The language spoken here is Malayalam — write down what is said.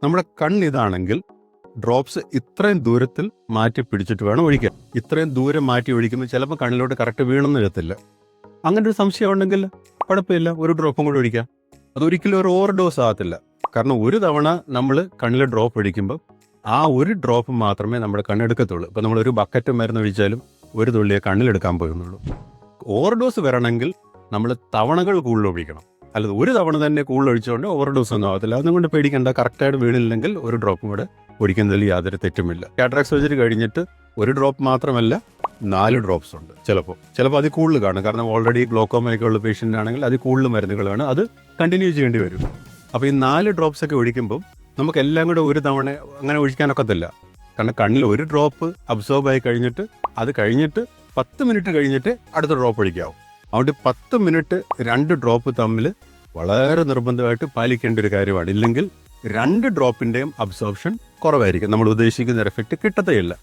നമ്മുടെ കണ്ണിതാണെങ്കിൽ ഡ്രോപ്സ് ഇത്രയും ദൂരത്തിൽ മാറ്റി പിടിച്ചിട്ട് വേണം ഒഴിക്കാൻ. ഇത്രയും ദൂരം മാറ്റി ഒഴിക്കുമ്പോൾ ചിലപ്പോൾ കണ്ണിലോട്ട് കറക്റ്റ് വീണെന്ന് വരത്തില്ല. അങ്ങനെ ഒരു സംശയം ഉണ്ടെങ്കിൽ കുഴപ്പമില്ല, ഒരു ഡ്രോപ്പും കൂടി ഒഴിക്കാം. അതൊരിക്കലും ഒരു ഓവർ ഡോസ് ആകത്തില്ല. കാരണം ഒരു തവണ നമ്മൾ കണ്ണിൽ ഡ്രോപ്പ് ഒഴിക്കുമ്പോൾ ആ ഒരു ഡ്രോപ്പ് മാത്രമേ നമ്മുടെ കണ്ണെടുക്കത്തുള്ളൂ. ഇപ്പം നമ്മളൊരു ബക്കറ്റ് മരുന്ന് ഒഴിച്ചാലും ഒരു തുള്ളിയെ കണ്ണിലെടുക്കാൻ പോകുന്നുള്ളൂ. ഓവർ ഡോസ് വരണമെങ്കിൽ നമ്മൾ തവണകൾ കൂടുതൽ ഒഴിക്കണം. അല്ലാതെ ഒരു തവണ തന്നെ കൂടുതൽ ഒഴിച്ചുകൊണ്ട് ഓവർ ഡോസ് ഒന്നും ആകത്തില്ല. അതുകൊണ്ട് പേടിക്കേണ്ട. കറക്റ്റായിട്ട് വീണില്ലെങ്കിൽ ഒരു ഡ്രോപ്പും കൂടെ ഒഴിക്കുന്നതിൽ യാതൊരു തെറ്റുമില്ല. കാറ്ററാക്ട് സർജറി കഴിഞ്ഞിട്ട് ഒരു ഡ്രോപ്പ് മാത്രമല്ല 4 ഡ്രോപ്സ് ഉണ്ട്. ചിലപ്പോൾ അതിൽ കൂടുതൽ കാണും. കാരണം ഓൾറെഡി ഗ്ലോക്കോമയൊക്കെ ഉള്ള പേഷ്യൻ്റ് ആണെങ്കിൽ അതിൽ കൂടുതൽ മരുന്നുകളാണ്, അത് കണ്ടിന്യൂ ചെയ്യേണ്ടി വരും. അപ്പോൾ ഈ 4 ഡ്രോപ്സ് ഒക്കെ ഒഴിക്കുമ്പോൾ നമുക്ക് എല്ലാം കൂടെ ഒരു തവണ അങ്ങനെ ഒഴിക്കാനൊക്കത്തില്ല. കാരണം കണ്ണിൽ ഒരു ഡ്രോപ്പ് അബ്സോർബ് ആയി കഴിഞ്ഞിട്ട് അത് കഴിഞ്ഞിട്ട് 10 മിനിറ്റ് കഴിഞ്ഞിട്ട് അടുത്ത ഡ്രോപ്പ് ഒഴിക്കാവും. അതുകൊണ്ട് 10 മിനിറ്റ് 2 ഡ്രോപ്പ് തമ്മിൽ വളരെ നിർബന്ധമായിട്ട് പാലിക്കേണ്ട ഒരു കാര്യമാണ്. ഇല്ലെങ്കിൽ 2 ഡ്രോപ്പിൻ്റെയും അബ്സോർപ്ഷൻ കുറവായിരിക്കും. നമ്മൾ ഉദ്ദേശിക്കുന്ന എഫക്റ്റ് കിട്ടത്തേയില്ല.